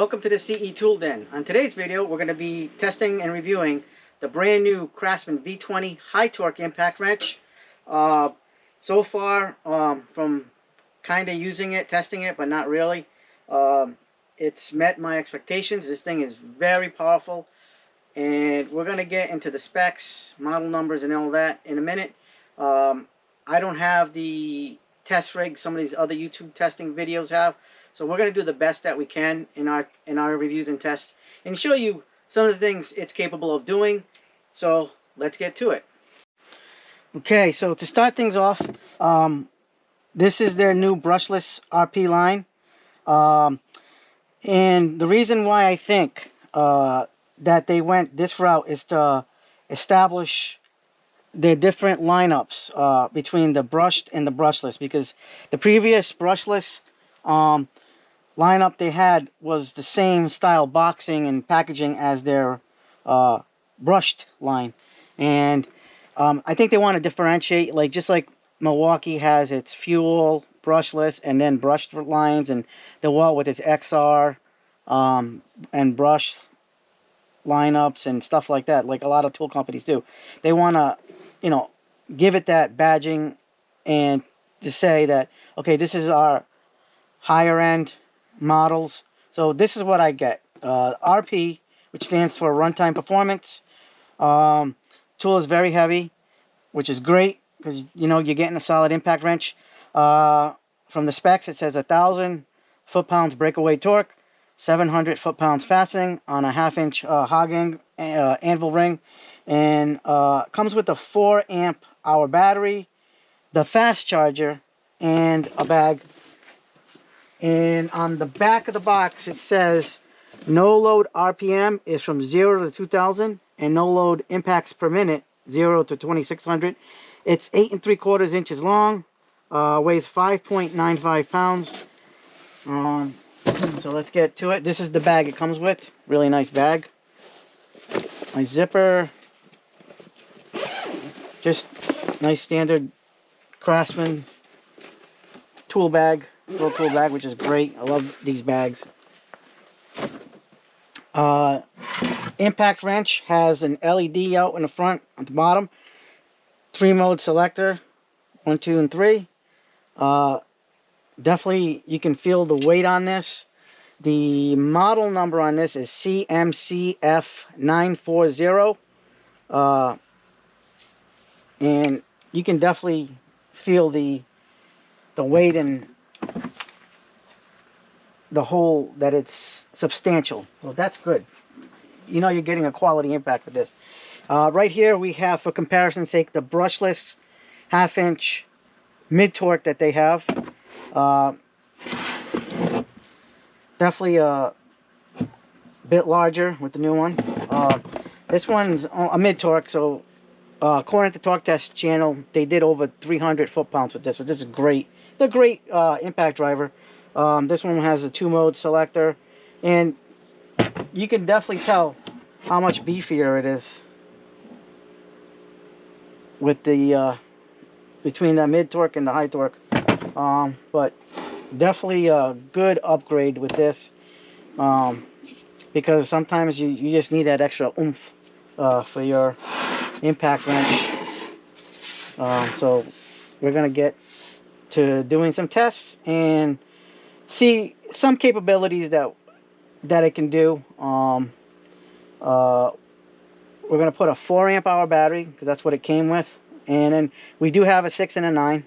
welcome to the CE Tool Den. On today's video, we're going to be testing and reviewing the brand new Craftsman V20 high torque impact wrench. So far, from kind of using it, testing it, but not really, it's met my expectations. This thing is very powerful, and we're going to get into the specs, model numbers, and all that in a minute. I don't have the test rig some of these other YouTube testing videos have. So we're going to do the best that we can in our reviews and tests and show you some of the things it's capable of doing. So let's get to it. Okay, so to start things off, this is their new brushless RP line. And the reason why I think that they went this route is to establish the different lineups between the brushed and the brushless, because the previous brushless lineup they had was the same style boxing and packaging as their brushed line. And I think they want to differentiate, like just like Milwaukee has its fuel brushless and then brushed lines, and DeWalt with its XR and brush lineups and stuff like that, like a lot of tool companies do. They want to, you know, give it that badging and to say that, okay, this is our higher end models. So this is what I get. RP, which stands for runtime performance. Tool is very heavy, which is great because, you know, you're getting a solid impact wrench. From the specs, it says 1,000 foot-pounds breakaway torque, 700 foot-pounds fastening on a 1/2-inch hog anvil ring, and comes with a 4 amp hour battery, the fast charger, and a bag. And on the back of the box it says no load RPM is from 0 to 2,000 and no load impacts per minute 0 to 2,600. It's 8 3/4 inches long, weighs 5.95 pounds. So let's get to it. This is the bag it comes with. Really nice bag. My zipper, just nice standard Craftsman tool bag, little tool bag, which is great. I love these bags. Impact wrench has an LED out in the front, at the bottom. 3-mode selector, 1, 2, and 3. Definitely, you can feel the weight on this. The model number on this is CMCF940. And you can definitely feel the weight and the hole, that it's substantial. Well, that's good. You know you're getting a quality impact with this. Right here we have, for comparison's sake, the brushless 1/2-inch mid torque that they have. Definitely a bit larger with the new one. This one's a mid torque, so according to Torque Test channel, they did over 300 foot-pounds with this, but this is great. They're a great impact driver. This one has a 2-mode selector, and you can definitely tell how much beefier it is with the between the mid torque and the high torque. But definitely a good upgrade with this, because sometimes you just need that extra oomph for your impact wrench. So we're gonna get to doing some tests and see some capabilities that it can do. We're gonna put a 4 amp hour battery because that's what it came with, and then we do have a 6 and a 9.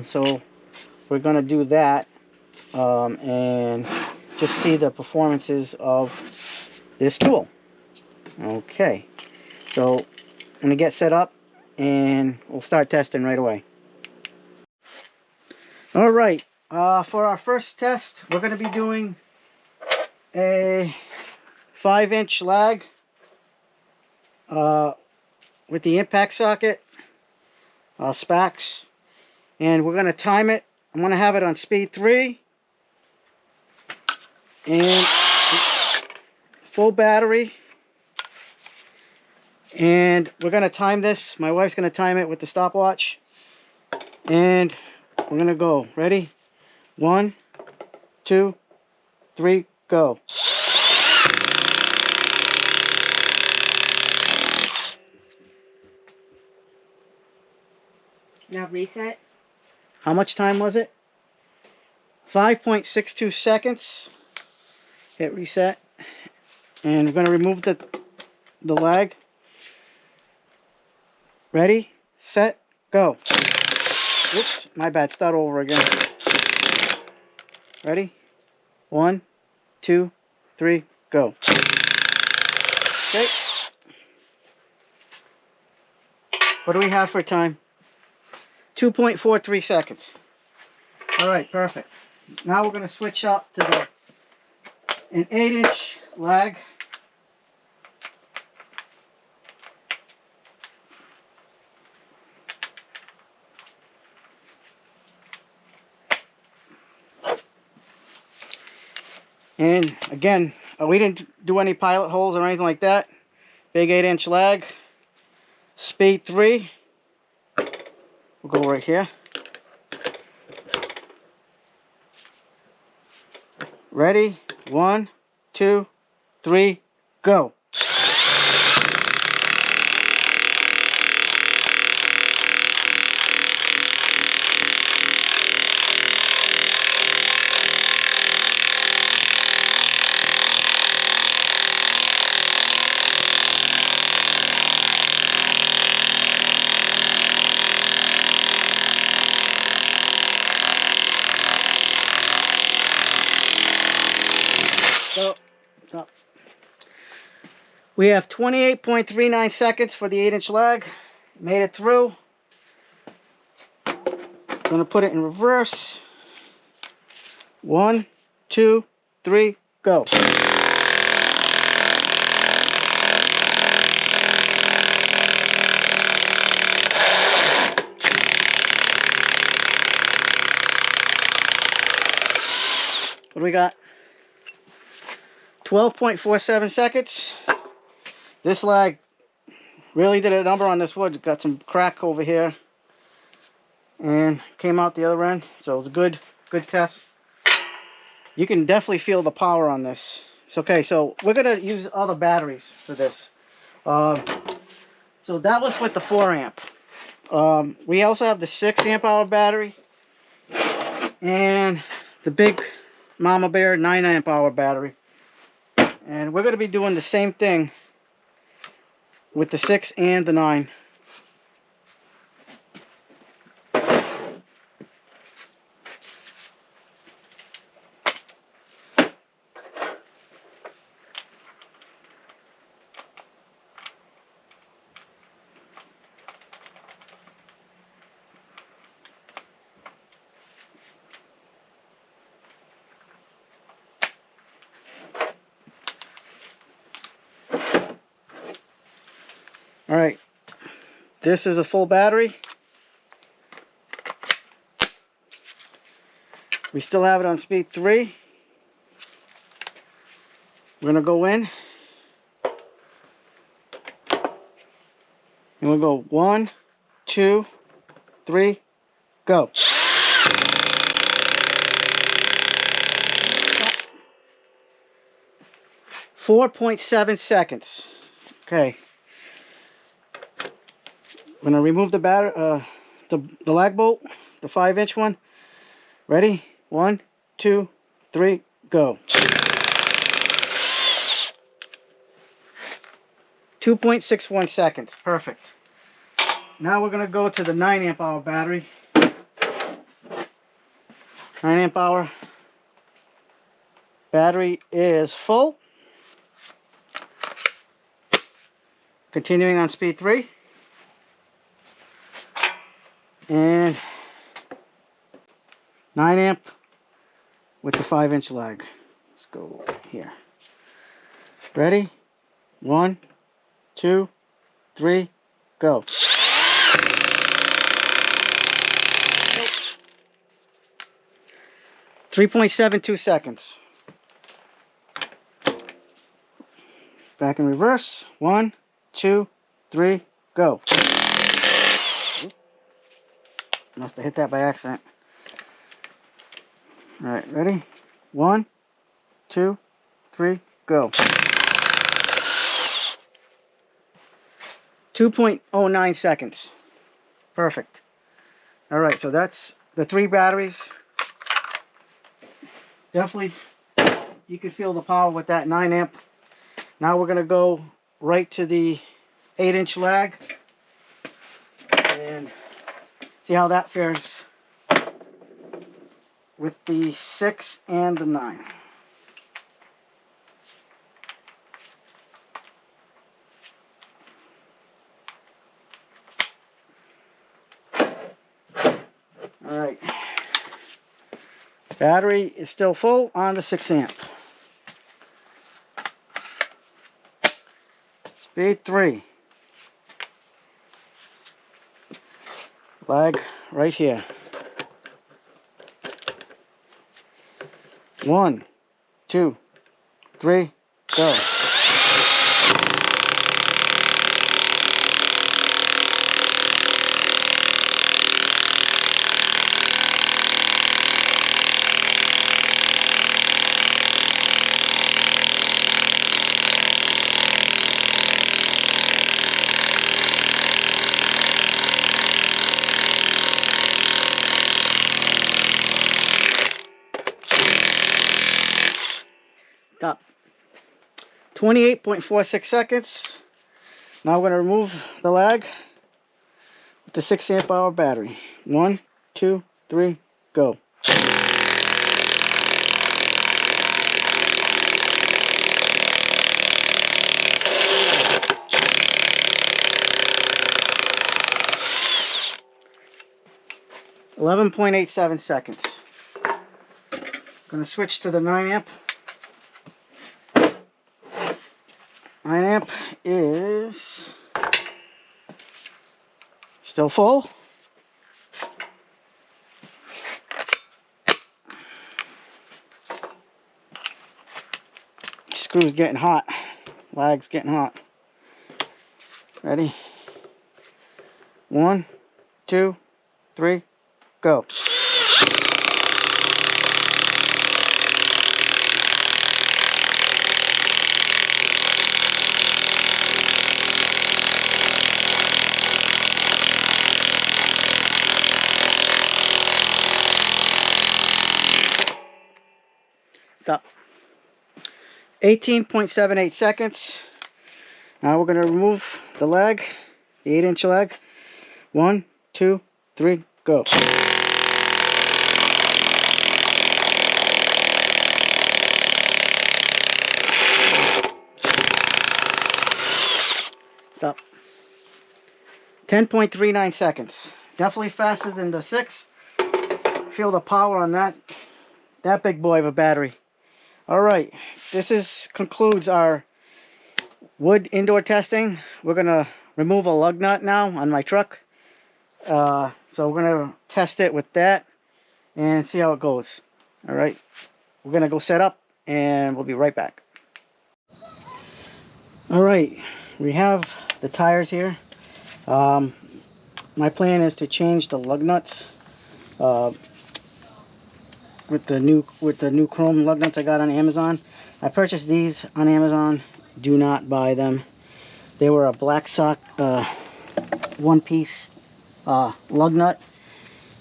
So we're gonna do that and just see the performances of this tool. Okay, so I'm gonna get set up and we'll start testing right away. All right, for our first test, we're going to be doing a 5-inch lag with the impact socket, SPAX, and we're going to time it. I'm going to have it on speed 3 and full battery, and we're going to time this. My wife's going to time it with the stopwatch, and we're going to go. Ready? 1, 2, 3, go. Now reset. How much time was it? 5.62 seconds. Hit reset. And we're going to remove the lag. Ready, set, go. Oops, my bad. Start over again. Ready? 1, 2, 3, go. Okay. What do we have for time? 2.43 seconds. Alright, perfect. Now we're going to switch up to an 8-inch lag. And again, we didn't do any pilot holes or anything like that. Big 8-inch lag. Speed 3. We'll go right here. Ready? 1, 2, 3, go. So we have 28.39 seconds for the 8-inch lag. Made it through. Gonna put it in reverse. 1, 2, 3, go. What do we got? 12.47 seconds. This lag really did a number on this wood. Got some crack over here and came out the other end, so it was a good test. You can definitely feel the power on this. It's okay. So we're gonna use other batteries for this. So that was with the 4 amp. We also have the 6 amp hour battery and the big Mama Bear 9 amp hour battery. And we're going to be doing the same thing with the 6 and the 9. Alright, this is a full battery. We still have it on speed 3. We're going to go in. And we'll go 1, 2, 3, go. 4.7 seconds. Okay. I'm going to remove the the lag bolt, the 5-inch one. Ready? 1, 2, 3, go. 2.61 seconds. Perfect. Now we're going to go to the 9 amp hour battery. 9 amp hour battery is full. Continuing on speed 3. And 9 amp with the 5-inch lag. Let's go here. Ready? 1, 2, 3, go. Nope. 3.72 seconds. Back in reverse. 1, 2, 3, go. Must have hit that by accident. Alright, ready? 1, 2, 3, go. 2.09 seconds. Perfect. All right, so that's the 3 batteries. Definitely, you can feel the power with that 9 amp. Now we're going to go right to the 8-inch lag and see how that fares with the 6 and the 9. All right. Battery is still full on the 6 amp. Speed 3. Lag right here. 1, 2, 3, go. Top. 28.46 seconds. Now we're going to remove the lag with the 6 amp hour battery. 1, 2, 3, go. .87 seconds. Going to switch to the 9 amp. 9 amp is still full. Screw's getting hot. Lag's getting hot. Ready? 1, 2, 3, go. Stop. 18.78 seconds. Now we're going to remove the lag, the 8-inch lag. 1, 2, 3, go. Stop. 10.39 seconds. Definitely faster than the 6. Feel the power on that big boy of a battery. All right, concludes our wood indoor testing. We're gonna remove a lug nut now on my truck. So we're gonna test it with that and see how it goes. All right, we're gonna go set up and we'll be right back. All right, we have the tires here. My plan is to change the lug nuts with the new chrome lug nuts I got on Amazon. I purchased these on Amazon. Do not buy them. They were a black sock one-piece lug nut,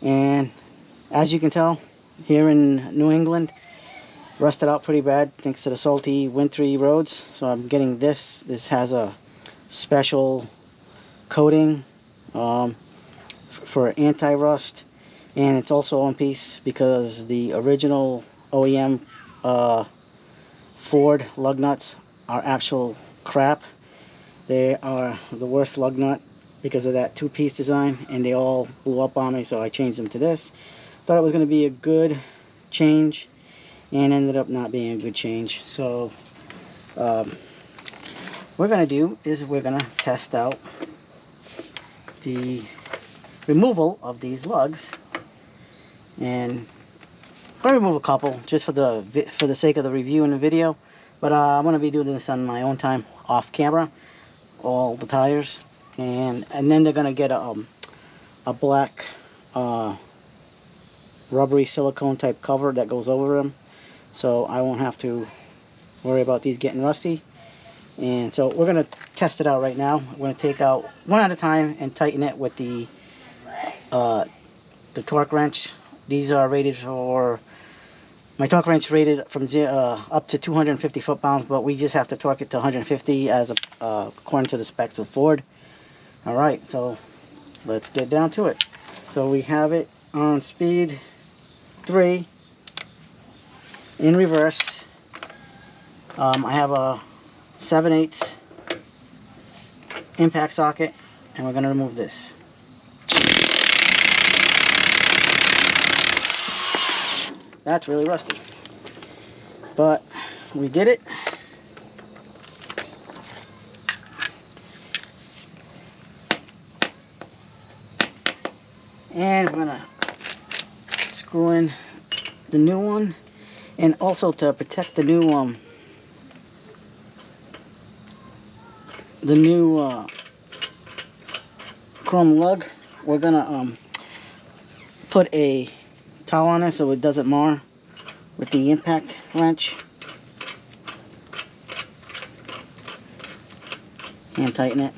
and as you can tell, here in New England, rusted out pretty bad thanks to the salty, wintry roads. So I'm getting this. This has a special coating for anti-rust, and it's also one piece because the original OEM Ford lug nuts are actual crap. They are the worst lug nut because of that two-piece design, and they all blew up on me, so I changed them to this. Thought it was going to be a good change, and ended up not being a good change. So what we're going to do is we're going to test out the removal of these lugs, and I'm going to remove a couple just for the sake of the review and the video, but I'm going to be doing this on my own time off camera, all the tires, and then they're going to get a black rubbery silicone type cover that goes over them, so I won't have to worry about these getting rusty. And so we're going to test it out right now. I'm going to take out one at a time and tighten it with the torque wrench. These are rated for, my torque wrench rated from up to 250 foot-pounds, but we just have to torque it to 150 as according to the specs of Ford. Alright, so let's get down to it. So we have it on speed 3 in reverse. I have a 7/8 impact socket, and we're going to remove this. That's really rusty, but we did it. And we're gonna screw in the new one, and also to protect the new chrome lug, we're gonna put a towel on it so it doesn't mar with the impact wrench, and tighten it.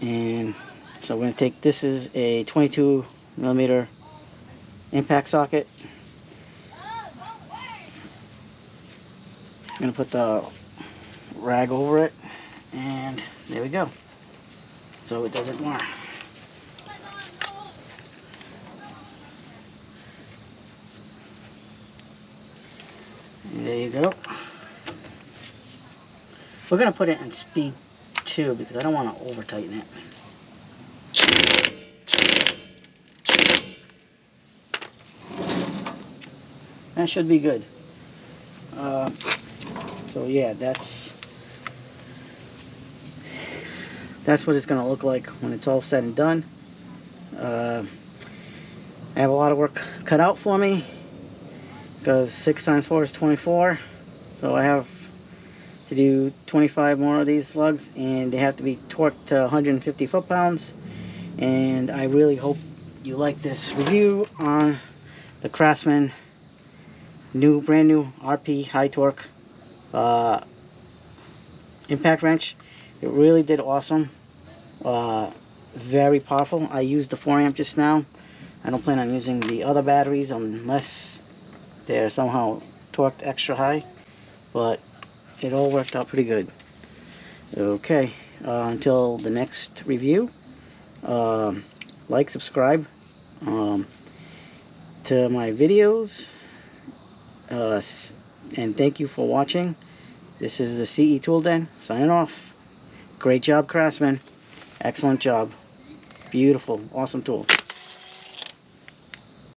And so we're going to take, this is a 22mm impact socket. I'm going to put the rag over it, and there we go, so it doesn't mar. And there you go. We're going to put it in speed 2 because I don't want to over tighten it. That should be good. So yeah, that's what it's going to look like when it's all said and done. I have a lot of work cut out for me because 6 times 4 is 24, so I have to do 25 more of these lugs, and they have to be torqued to 150 foot-pounds. And I really hope you like this review on the Craftsman brand new RP high torque impact wrench. It really did awesome. Very powerful. I used the 4 amp just now. I don't plan on using the other batteries unless they're somehow torqued extra high, but it all worked out pretty good. Okay, until the next review, like, subscribe to my videos, and thank you for watching. This is the CE Tool Den signing off. Great job, Craftsman. Excellent job. Beautiful, awesome tool.